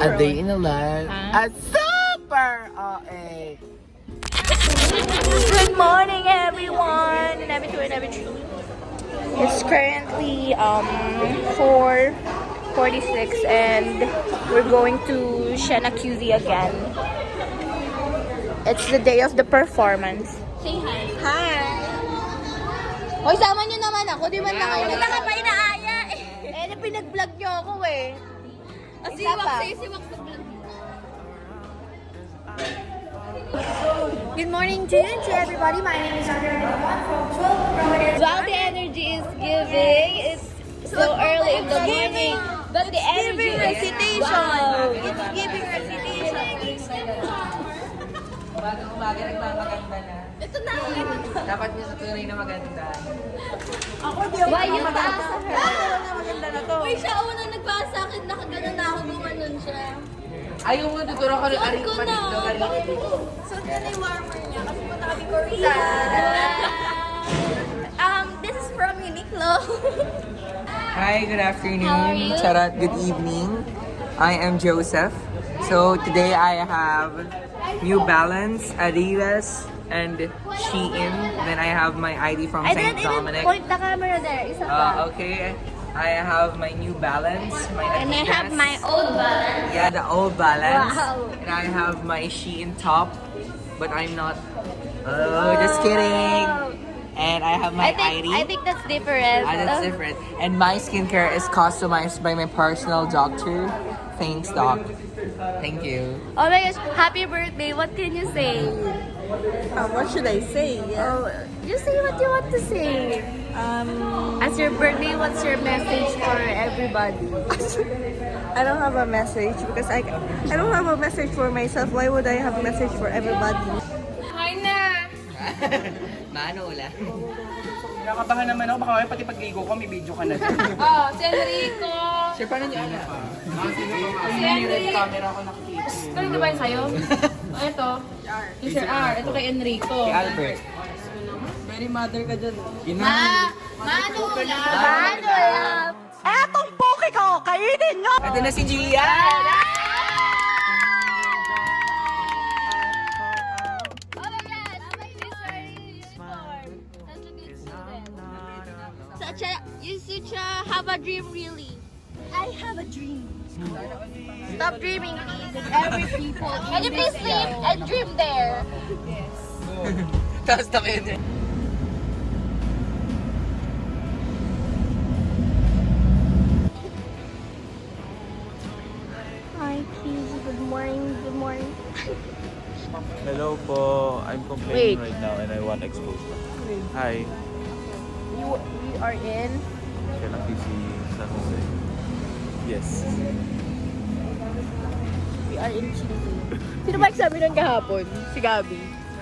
A day in the life. Huh? A super OA. Good morning, everyone! In every two and every three. It's currently 4:46 and we're going to Shena QZ again. It's the day of the performance. Say hi. Hi! Hoy, sama nyo naman ako. Di ba na kayo? Hindi ka pa inaaya eh. Eh, pinag-vlog nyo ako eh. Siwak sa vlog. Good morning to everybody. My name is Andrea from 12 Wow, the energy is giving. It's so early in the morning. But the energy is recitation. It's giving recitation. Bagong umaga, nagmamaganda na. Ito na. Dapat mo sa tunay na maganda. Why yung taas sa her? Maganda na to. Uy, siya una nagpasa sa akin. Nakagano na ako gumanon siya. Ayaw mo, tuturo ko rin aring Ko na. panito. Suot ko na yung warmer niya kasi punta kami Korea. This is from Uniqlo. Hi, good afternoon. How are you? Charot, good evening. I am Joseph. So today I have New Balance, Adidas, and Shein. Then I have my ID from I St. didn't even Dominic. point the camera there. Isa pa. Okay. I have my New Balance, my Adidas. And I have my old balance. Yeah, the old Balance. Wow. And I have my Shein top, but I'm not. Oh, just kidding. And I have my ID. I think that's different. Ah, that's different. And my skincare is customized by my personal doctor. Thanks, doc. Thank you. Oh my gosh, happy birthday. What can you say? What should I say? Oh, just say what you want to say. As your birthday, what's your message for everybody? I don't have a message because I don't have a message for myself. Why would I have a message for everybody? Hi na! Mano ulan. Nakakabahan naman ako, baka pati pag-ligo ko, may video ka na dyan. Oh, si Enrico! Sir, paano niyo alam? Si Enrico! Camera ko nakikita. Kanino ba yun sa'yo? Oh, ito. Yung Sir R. Ito kay Enrico. Si Albert. Very mother ka dyan. Mano lang! Etong poke ko! Kainin nyo! Ito na si Gian! Oh my gosh! She's wearing uniform. Such a good student. You should have a dream, really. I have a dream. Stop dreaming, please. Every people. Can you please sleep and dream there? Tapos takin. Hi, please. Good morning. Good morning. Hello po. I'm complaining Wait. right now and I want exposure. Hi. We are in. Can I see San Jose? Yes. We are in Chile. Sino ba sabi nun kahapon? Si Gabi.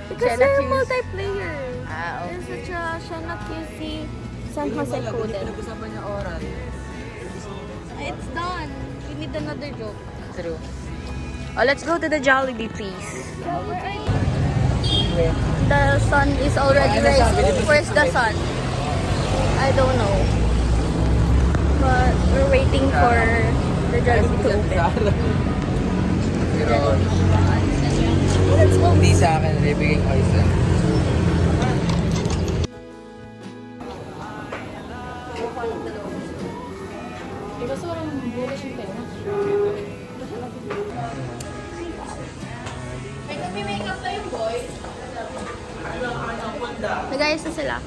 Because they're multiplayer. There's such a Shena QC San Jose coded. Pinag-usapan niya oral. It's done. We need another joke. True. Oh, let's go to the Jollibee, please. The sun is already rising. Where's the sun? I don't know. But we're waiting for the Jollibee to open. Let's go. Hindi sa akin, ibigay ko isa. Nag-ayos na sila.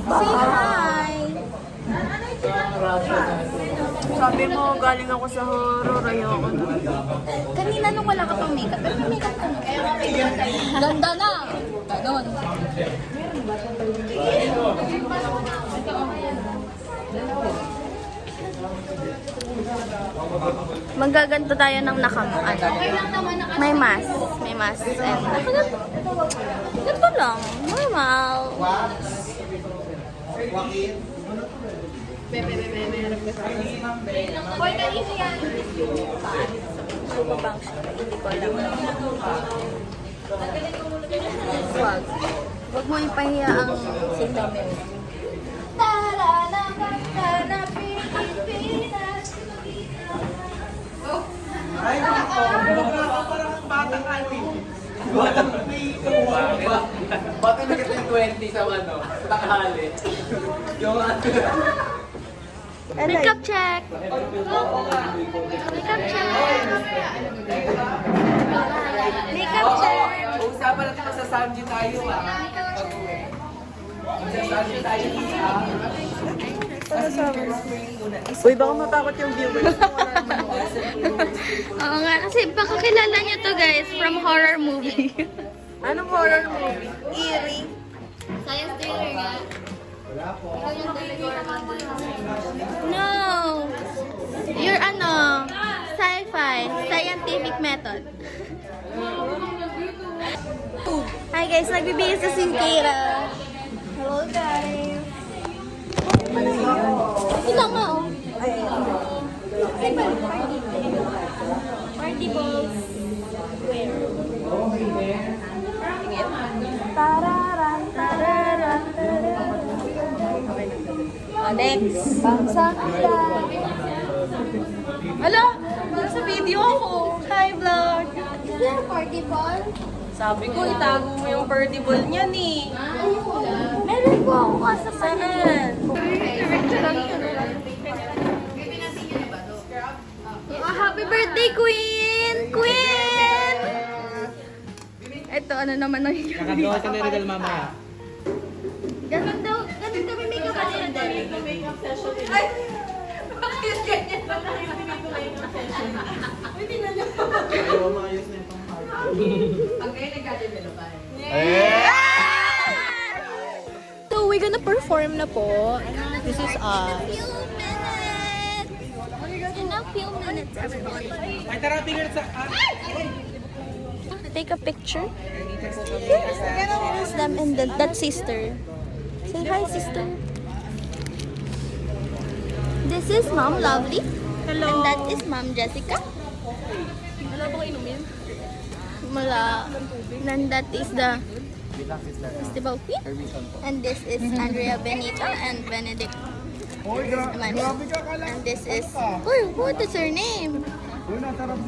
Say hi! Sabi mo, galing ako sa horror. Ayoko na. Kanina nung wala ka pang makeup, pero may makeup ka na. Ganda na! Ganon. Magaganto tayo ng may mask. May mask. And ganito lang. Normal. Hoy, kanina yan. Bumabang siya. Hindi ko alam. Wag. Wag mo ipahiya ang singdamit. Bata na kita yung 20 sa ano, tanghali. Yung Makeup check. Makeup check. Makeup check. usapan natin sa Sanji tayo Sa Sanji tayo Uy, baka matakot yung viewers. Oo nga, kasi baka kilala niyo to guys from horror movie. Anong horror movie? Eerie. Science thriller nga. Ikaw yung No! You're ano? Sci-fi. Scientific method. Hi guys, nagbibihis sa Kira. Hello guys. Ito nga oh. Party balls. Tararan, tararan, tararan. Next. Bangsa kita. Hala, nasa video ako. Hi vlog. Is there a party ball? Sabi ko, itago mo yung party ball niyan eh. Meron po ako sa saan. Oh, happy birthday, Queen! Queen! Ito, ano naman nangyayari? Nakagawa ka na rin mamaya. Ganun daw, ganun kami makeup session din. Ay! Bakit ganyan? So, we're gonna perform na po. This is us. Few minutes! In a few minutes, everybody. Ay, tara, tingnan sa... Take a picture. Here's them and that sister. Say hi, sister. This is Mom Lovely. Hello. And that is Mom Jessica. Wala ba ko inumin? Mula. And that is the Festival Queen. And this is Andrea Benita and Benedict. And this is... Uy, what is her name?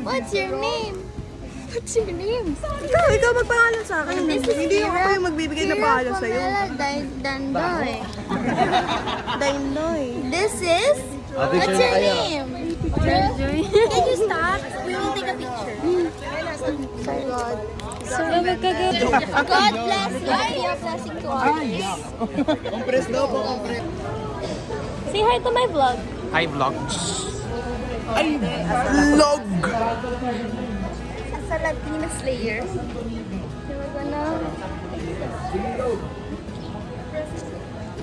What's your name? What's your name? Ikaw magpangalan sa akin. And this is Hindi ako Kira. yung magbibigay ng pangalan sa'yo. Dandoy. Dainoy. This is... What's your name? Can you stop? We will take a picture. Sorry, God. God bless you. Ay, you're blessing to others. Compress daw po, compress. Say hi to my vlog. Hi, vlog. Ay, vlog! Sa Latina Slayer. We're gonna...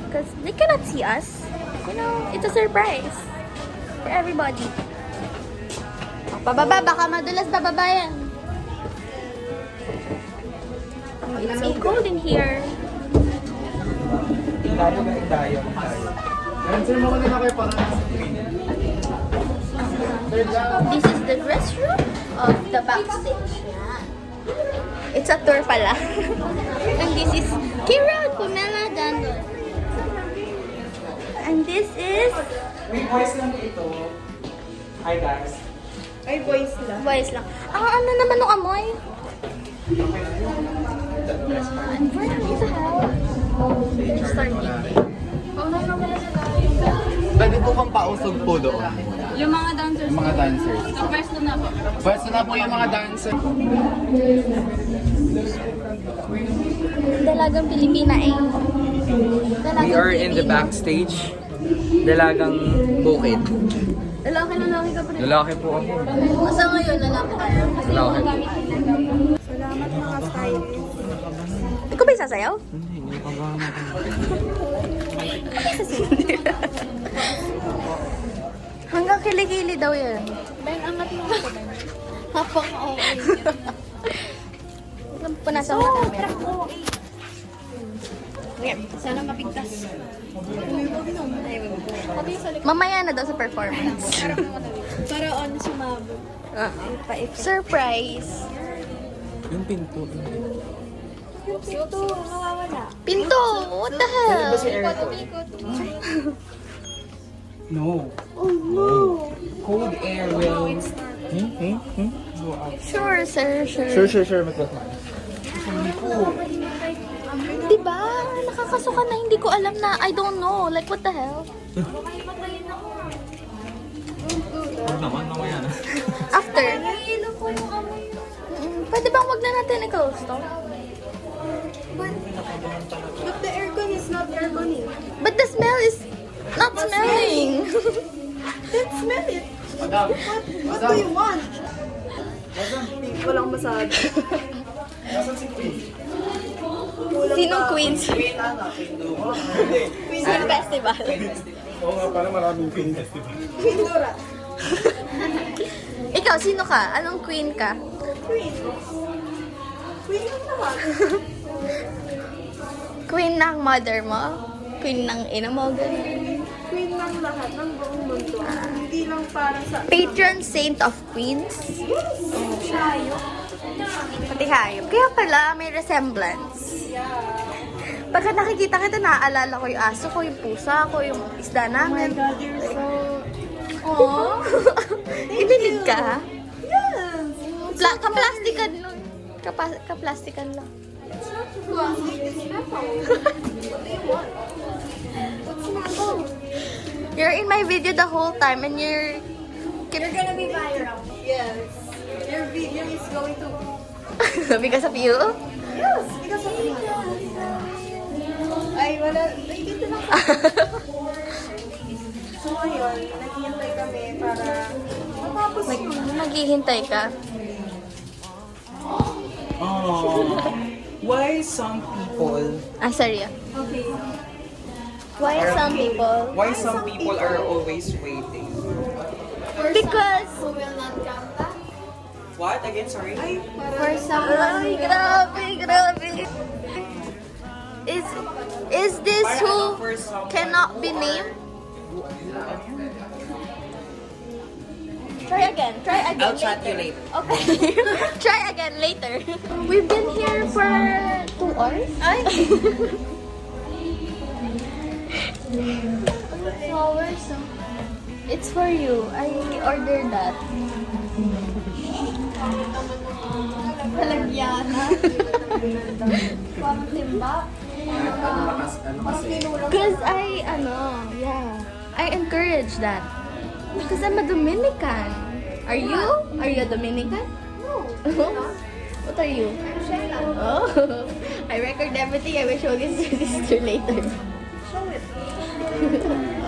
Because they cannot see us. You know, it's a surprise. For everybody. Pababa, baka madulas bababa yan. It's so cold in here. Tayo ba tayo? Answer mo kanina kayo para This is the dress room of the backstage. It's a tour pala. And this is Kira Pumela Dando. And this is May voice lang ito. Hi guys. Ay, voice lang. voice lang. Ang ano naman ng amoy? And where are we the hell? They're starting. Pwede po bang pausog po doon? Yung mga dancers. Yung mga dancers. First na po. Pwede na po yung mga dancers. Dalagang Pilipina eh. We are in the backstage. Dalagang bukid. Lalaki ka pa rin. Lalaki po ako. Asa ngayon, lalaki tayo. Lalaki. Salamat mga stylist. Ikaw ba yung sasayaw? Hanggang kilikili daw yan. Ben, angat mo ako, Ben. Napaka-okay. Punasan mo na camera. Sana mapigtas. Mamaya na daw sa performance. Para on sumabog. Surprise! Yung pinto. Ito, nawawala. Pinto! What the hell? No. Oh no. Cold air will... Sure, sir, sure. Sure, mag-close mo. Diba? Nakakasuka na hindi ko alam na I don't know. Like, what the hell? Huwag naman, mamaya na. After. Pwede bang wag na natin i-close to? But the aircon is not aircon. But the smell is not smelling. Then smell it. What do you want? Walang massage. Sinong queens? Queens Festival. Oo nga, parang maraming film festival. Pindura. Ikaw, sino ka? Anong queen ka? Queen. Queen lang naman. Queen ng mother mo? Queen ng ina mo? Ganun. Queen ng lahat, ng buong mundo. Hindi lang para sa... Patron saint of queens? Shayo. Pati hayop. Kaya pala, may resemblance. Pagka nakikita kita, naaalala ko yung aso ko, yung pusa ko, yung isda namin. God, you're so... Aww. Kinilig ka? Yes. Kaplastikan nun. Kaplastikan lang. It's not plastic, it's metal. What do you want? What's metal? You're in my video the whole time and you're gonna be viral. Yes. Your video is going to... because of you? Yes, because of you. Ay, wala. Ay, dito lang. So, ngayon, naghihintay kami para matapos yun. Naghihintay ka? Oh. Why some people... Ah, sorry. Okay. Why some people? Why some people are always waiting? Because Who will not come back? What? Again, sorry? Ay, for someone. Ay, grabe. Is this who cannot be named? Try again. I'll chat you later. Okay. Try again later. We've been here for 2 hours. Ay. Flowers. It's for you. I ordered that. Palagyana. Pamtimba. Because I encourage that. Because I'm a Dominican. Are you? Are you a Dominican? No. What are you? Oh, I record everything. I will show this to your sister later. Show it.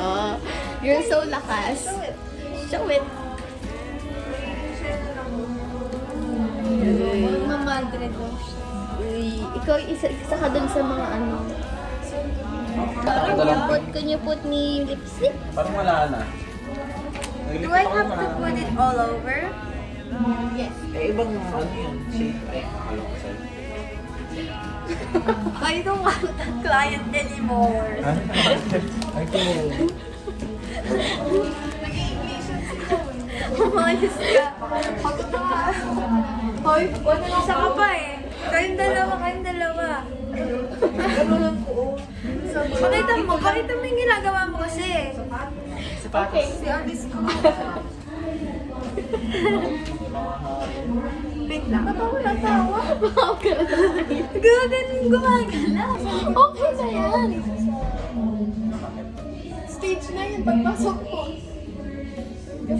Oh, you're so lakas. Show it. Show it. Mamadre ko. Uy, ikaw isa ka dun sa mga ano. Can you put me lipstick? Parang wala na. Do I have to put it all over? Yes. Eh, ibang ano yan? Shape. Ay, akala ko sa'yo. I don't want that client anymore. Ay, ko. Umayos ka. Hoy, isa ka pa eh. Kayong dalawa. Ganun lang po. Pakita mo yung ginagawa mo kasi. Okay. Si artist ko. Wait lang. Ba't ako natawa? Gagaling gumagala. Okay na yan. Stage na yun pagpasok ko.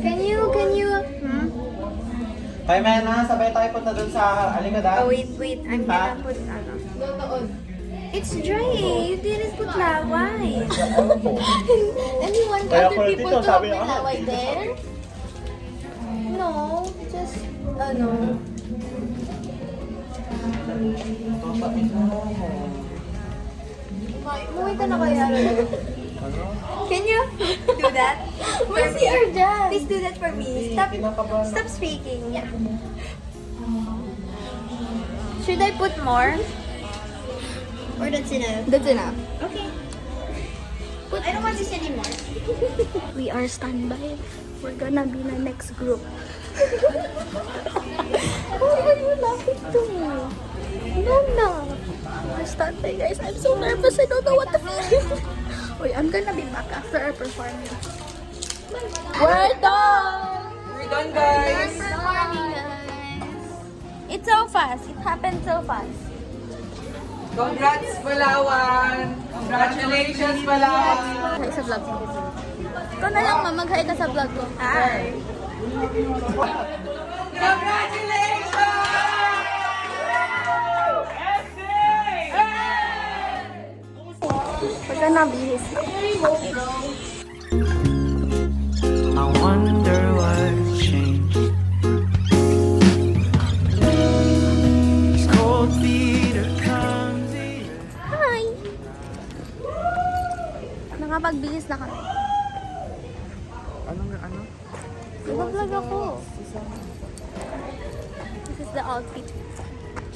Can you? Kaya may na, sabay tayo punta dun sa Alingadan. Oh, wait. I'm Ha? gonna put ano. It's dry eh. You didn't put laway. And you want Kaya other ko people dito, to sabi have niya, laway there? No, just ano. Umuwi ka na kaya? Can you do that? Where's the Arjan? Please do that for me. Stop speaking. Yeah. Should I put more? Or that's enough? That's enough. Okay. I don't want this anymore. We are standby. We're gonna be the next group. Why are you laughing to me? No. We're standby, guys. I'm so nervous. I don't know what to feel. Wait, I'm gonna be back after our performance. We're done! We're done, guys! Good morning, guys. It's so fast. It happened so fast. Congrats, Palawan! Congratulations, Palawan! Hi sa vlog. Ikaw na lang, ma. Mag-hi ka sa vlog ko. Hi! Pagka nabihis na. I wonder what changed. These cold feet are clumsy. Hi! Nakapagbihis na kami. Ano? Nag-vlog ako. This is the outfit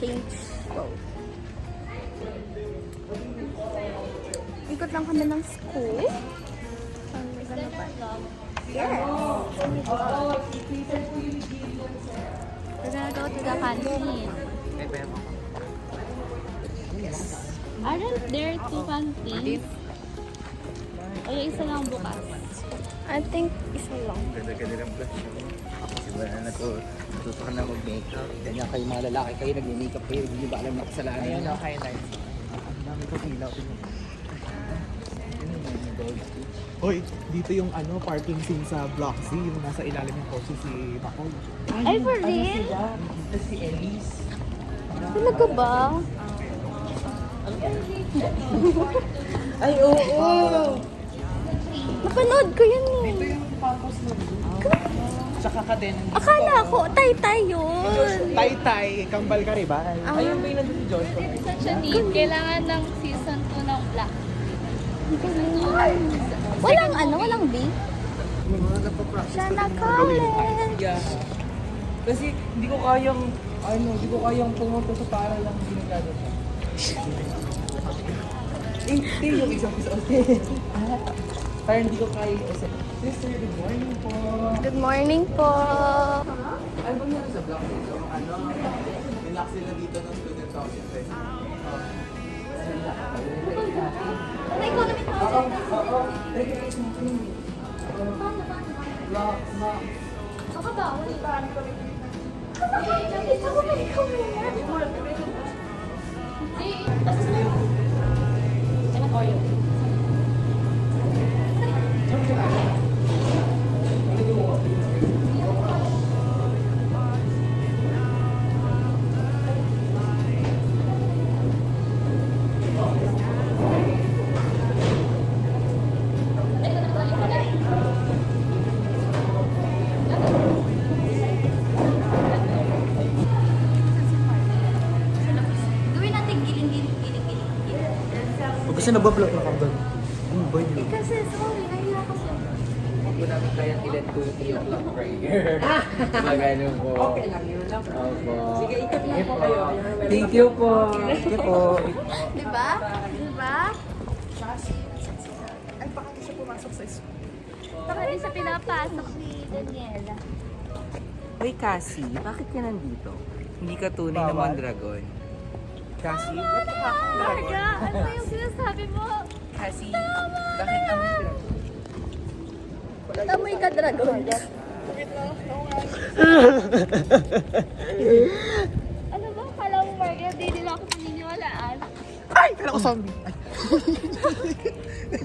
change. Wow. Ikot lang kami ng school. Gano'n pa? Yes. We're gonna go to the canteen. May pera. Aren't there two canteens? O yung isa lang bukas? I think isa lang. Ganda-ganda ng blush mo. Kasi wala na to. Natuto ka na mag-makeup. Ganyan kayo mga lalaki kayo, nag-makeup kayo. Hindi nyo ba alam na kasalanan Ayun, nyo? highlight. Ang dami ko ilaw. Hoy, dito yung parking scene sa Block C, yung nasa ilalim ng kotse si Makoy. Ay, for real? Ito si Elise. Talaga ba? Ay, oo! Napanood ko yun eh. Tsaka ka din. Akala ko, tay-tay yun. Tay-tay, kambal ka rin ba? Ayun ba yung nandun si Joshua? Such a need. Kailangan ng season 2 ng Black. Walang B? Siya na college. Yeah. Kasi hindi ko kayang pumunta sa para lang ginagano siya. Ito yung isang parang hindi ko kaya isa. Sister, good morning po. Good morning po. Ano ba meron sa vlog dito? Relax sila dito ng student housing. Gawin natin giling. Kasi nabablock na kambal. Ano ba yun? Kasi, sorry, nahiya kasi. Huwag ko namin kayang ilan 2 o'clock prayer. Magano po. Okay lang, yun lang. Opo. Sige, ikot lang po kayo. Thank you po. Thank you po. Diba? Diba? Ay, baka hindi siya pumasok sa school. Baka di siya pinapasok ni Daniela. Hoy, Cassie, bakit ka nandito? Hindi ka tunay na Mondragon. Cassie, what the fuck? Marga, ano yung sinasabi mo? Cassie, bakit ang Mondragon? Tamoy ka, dragon. Ano ba? Kala mo, Marga, di nila ako paniniwalaan. Ay! Kala ko zombie! Ay!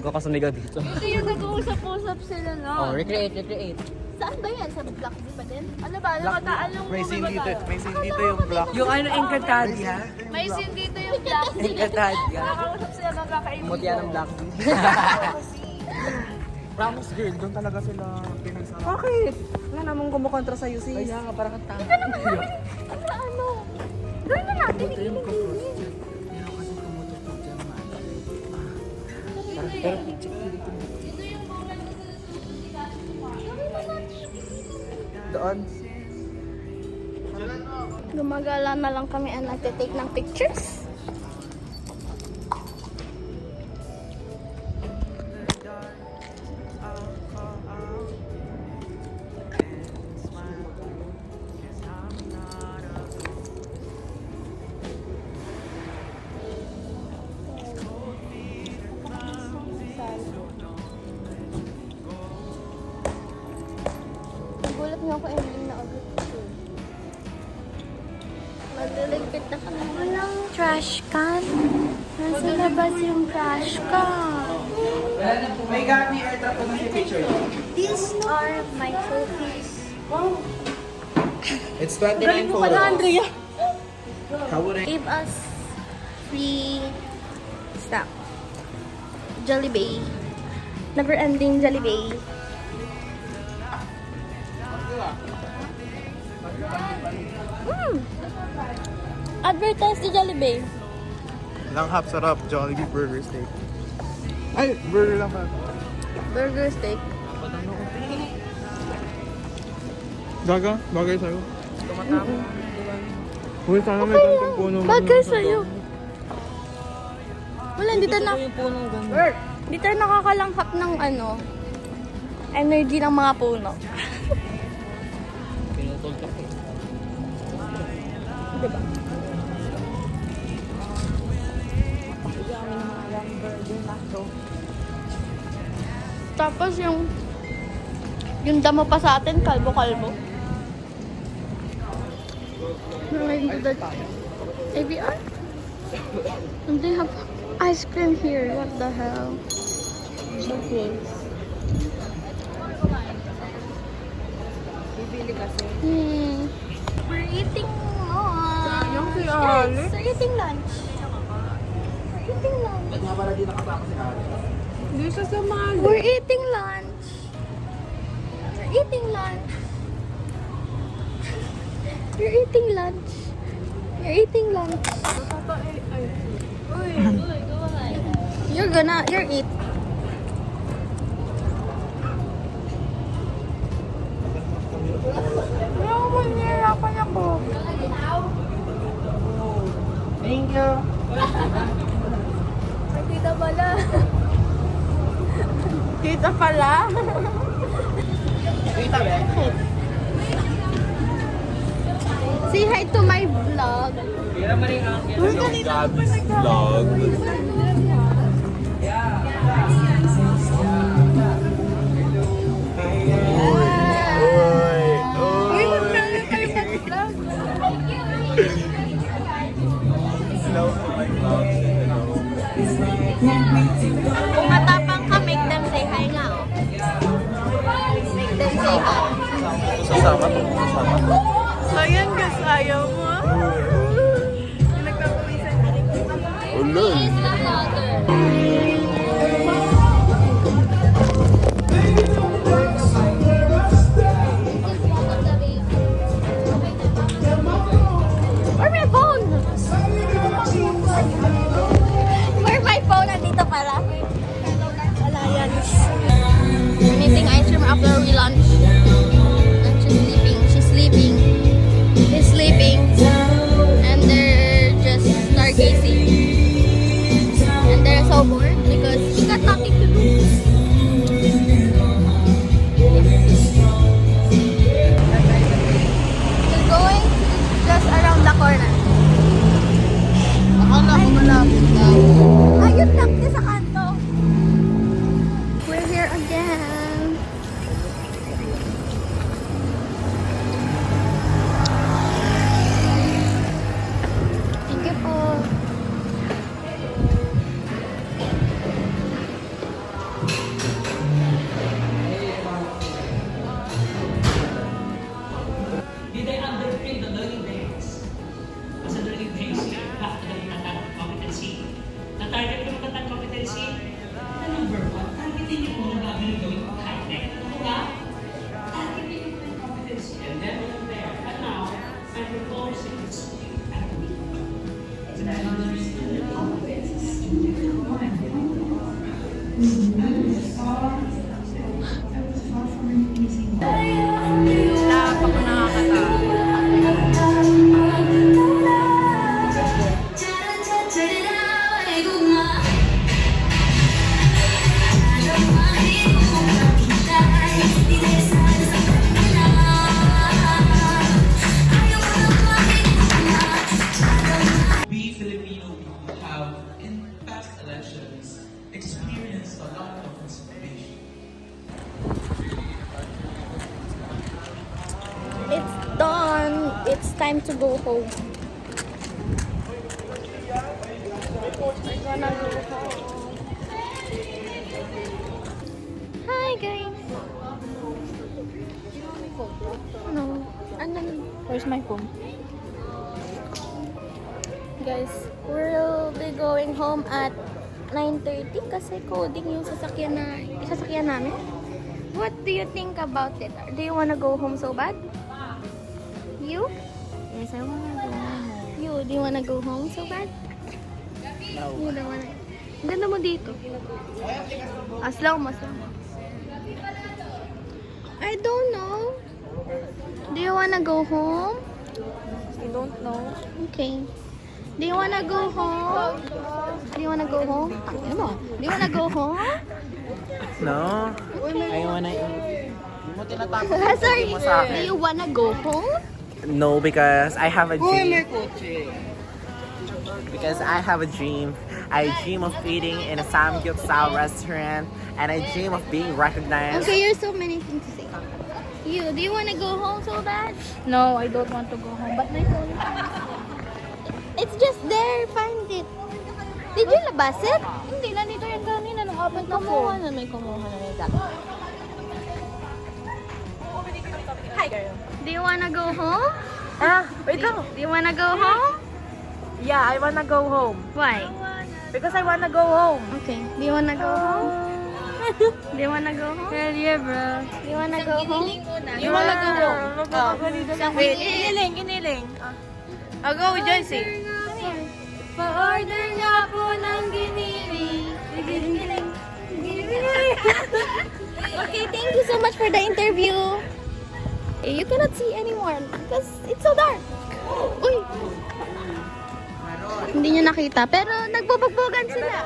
Huwag ka kasunigaw dito. Ito yung nag-uusap-usap sila, no? Oh, recreate. Saan ba yan? Sa Black D ba din? Ano ba? Nakataan yung May scene dito yung block. Yung Encantadia. May scene dito yung Black D. Encantadia. Nakausap sila magkakaibigan. Mutya ng black tea. Promise girl, doon talaga sila pinagsama. Bakit? Wala namang kumukontra sa'yo, sis. Kaya nga, parang ang tama. Ano? Gawin na natin. Ikiling-iling. Doon. Gumagala na lang kami at nagtitake ng pictures. ako ending na agad. Magliligpit na kami. Walang trash can. Nasa labas yung trash can. May gamit airdrop ko na si picture. These are my trophies. It's 29 photos. How would I... Gave us free stuff. Jollibee. Never-ending Jollibee. Advertise the Jollibee. Langhap, sarap. Jollibee Burger Steak. Ay, burger lang pa. Burger steak. Gaga, bagay sa'yo. Uy, sana may gantong puno. Bagay sa'yo. Wala, hindi tayo hindi tayo nakakalanghap ng energy ng mga puno. Diba? Tapos yung damo pa sa atin, kalbo-kalbo. We're going to the ABR? And they have ice cream here. What the hell? So close. Hmm. We're eating lunch. Guys, we're eating lunch. We're eating lunch. We're eating lunch. We're eating lunch. You're eating lunch. You're eating lunch. You're eat. No, manirapan ako. Thank you. Tita pala. Tita pala. Tita, be. Say hi to my vlog. Gabby's vlog. Uy, magkano kayo mag-vlog? Hello, my vlog. Kung matapang ka, make them say hi nga. Oh. Make them say hi. Sasama to. Sasama to. Ayan, guys, ayaw mo. Yung nagpapawisan din. Ulol. He is the vlogger. Where my phone? Where my phone? Nandito pala. Wala yan. I'm eating ice cream after we lunch. And she's sleeping. She's sleeping. He's sleeping. And they're just stargazing. And they're so bored because we got nothing to do. We're going just around the corner. Akala ko malapit na. Ayun lang, di sa kanto. We're here again. Thank you po. Did they underpin the learning days? As a learning days, you have to learn math competency. Na-target ko math competency, na number 1, targetin niyo kung ano gagawin ko high-tech. Ano ba? Targetin niyo po yung competency. And then from there, and now, I'm proposing this We Filipino people have, in past elections, experienced a lot of misinformation. It's time to go home. Hi guys. No. Where's my phone? Guys, we'll be going home at 9:30 kasi coding yung sasakyan namin. What do you think about it? Do you wanna go home so bad? You? Yes, I wanna go home. You, do you wanna go home so bad? No. You don't wanna. Ang ganda mo dito. Slow mo. I don't know. Do you wanna go home? I don't know. Okay. Do you wanna go home? Do you wanna go home? Do you wanna go home? No. I wanna eat. Sorry. Do you wanna go home? No, because I have a dream. Because I have a dream. I dream of eating in a samgyeopsal restaurant, and I dream of being recognized. Okay, you're so many things to say. You, do you wanna go home so bad? No, I don't want to go home. But my phone. It's just there. Find it. Did you labas it? Hindi, nandito yan kanina nung open na phone. May kumuha na may Hi, girl. Do you wanna go home? Wait lang. Do you wanna go home? Yeah, I wanna go home. Why? Because I wanna go home. Okay. Do you wanna go home? Do you wanna go home? Hell yeah, bro. Do you wanna go home? You wanna go home? Wait, giniling. I'll go with Joycey. Pa-order nga po ng giniling. Okay, thank you so much for the interview. You cannot see anymore because it's so dark. Uy! Hindi niyo nakita, pero nagbubugbogan sila.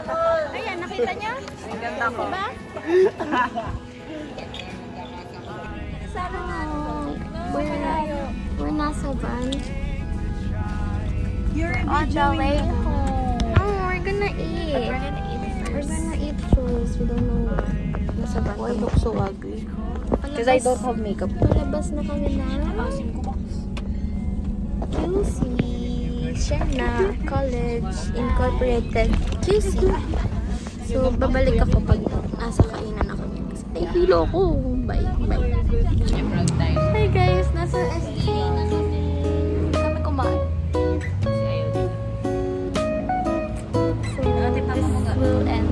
Ayan, nakita niyo? Ang ganda ko. Diba? We're nasa van. You're on the way home. Oh, we're gonna eat. We're gonna eat first. We don't know what. Nasa van. Why look so ugly? Because I don't have makeup. Palabas na kami na QC Siena College Incorporated QC. So, babalik ako pag nasa kainan ako. Ay, hilo ko. Bye. Hi guys, nasa SD na kami kumain. So, this will end